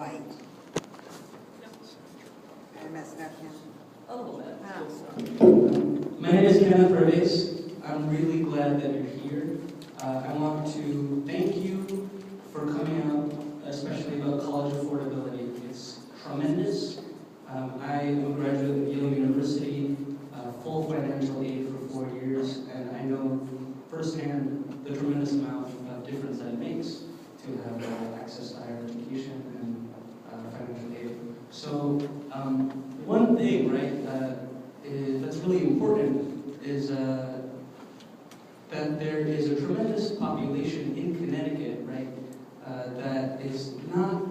light. Am I messing up now? A little bit. Oh. My name is Kenneth Reveiz. I'm really glad that you're here. I want to thank you for coming out, especially about college affordability. It's tremendous. I am a graduate of Yale University, full financial aid for 4 years, and I know firsthand the tremendous amount of difference that it makes to have access to higher education and financial aid. So one thing, right, that's really important is that there is a tremendous population in Connecticut, right, that is not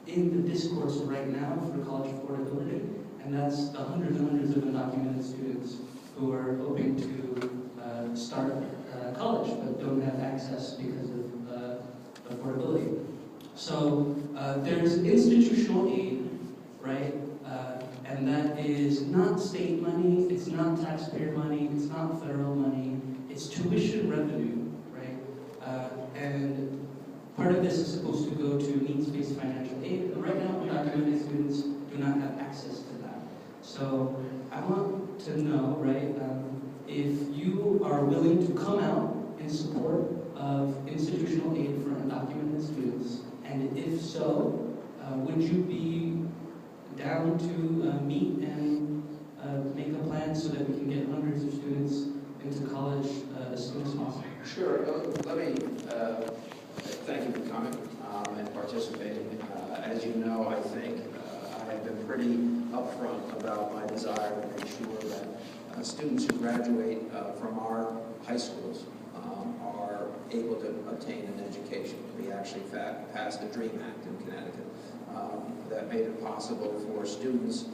in the discourse right now for college affordability, and that's the hundreds and hundreds of undocumented students who are hoping to start college but don't have access because of affordability. So there's institutional aid, right, and that is not state money, it's not taxpayer money, it's not federal money, it's tuition revenue, right, and part of this is supposed to go to needs-based financial aid, and right now undocumented students do not have access to that. So I want to know, right, if you are willing to come out in support of institutional aid for undocumented students, and if so, would you be down to meet and make a plan so that we can get hundreds of students into college as soon as possible? Sure. Let me thank you for coming and participating. As you know, I think I have been pretty upfront about my desire to make sure that students who graduate from our high schools are able to obtain an education. We actually passed the DREAM Act in Connecticut that made it possible for students,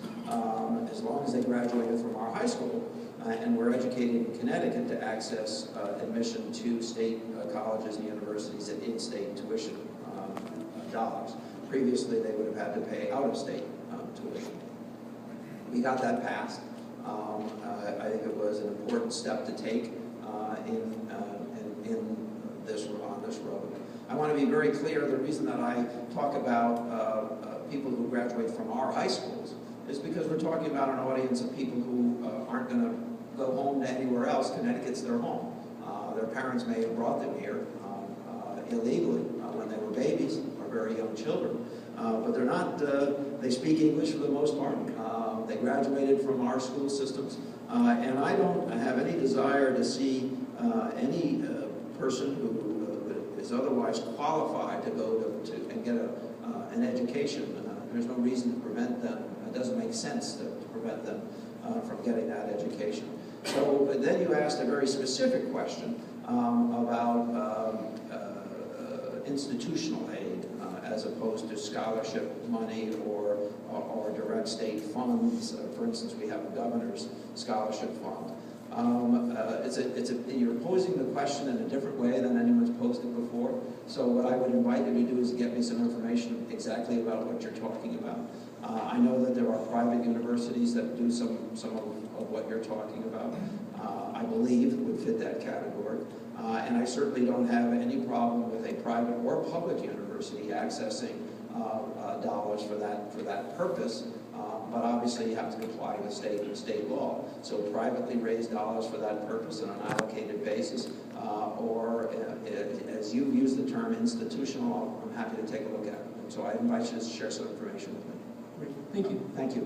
as long as they graduated from our high school and were educated in Connecticut, to access admission to state colleges and universities at in-state tuition dollars. Previously, they would have had to pay out-of-state tuition. We got that passed. I think it was an important step to take on this road. I want to be very clear, the reason that I talk about people who graduate from our high schools is because we're talking about an audience of people who aren't going to go home to anywhere else. Connecticut's their home. Their parents may have brought them here illegally when they were babies or very young children, but they're not, they speak English for the most part. They graduated from our school systems, and I don't have any desire to see any person who is otherwise qualified to go to and get an education. There's no reason to prevent them. It doesn't make sense to prevent them from getting that education. So then you asked a very specific question about institutional aid as opposed to scholarship money or direct state funds. For instance, we have a governor's scholarship fund. You're posing the question in a different way than anyone's posed it before. So what I would invite you to do is get me some information exactly about what you're talking about. I know that there are private universities that do some of what you're talking about. I believe would fit that category. And I certainly don't have any problem with a private or public university accessing dollars for that purpose. But obviously you have to comply with state law. So privately raised dollars for that purpose on an allocated basis, or as you've used the term institutional, I'm happy to take a look at it. So I invite you to share some information with me. Great. Thank you. Thank you.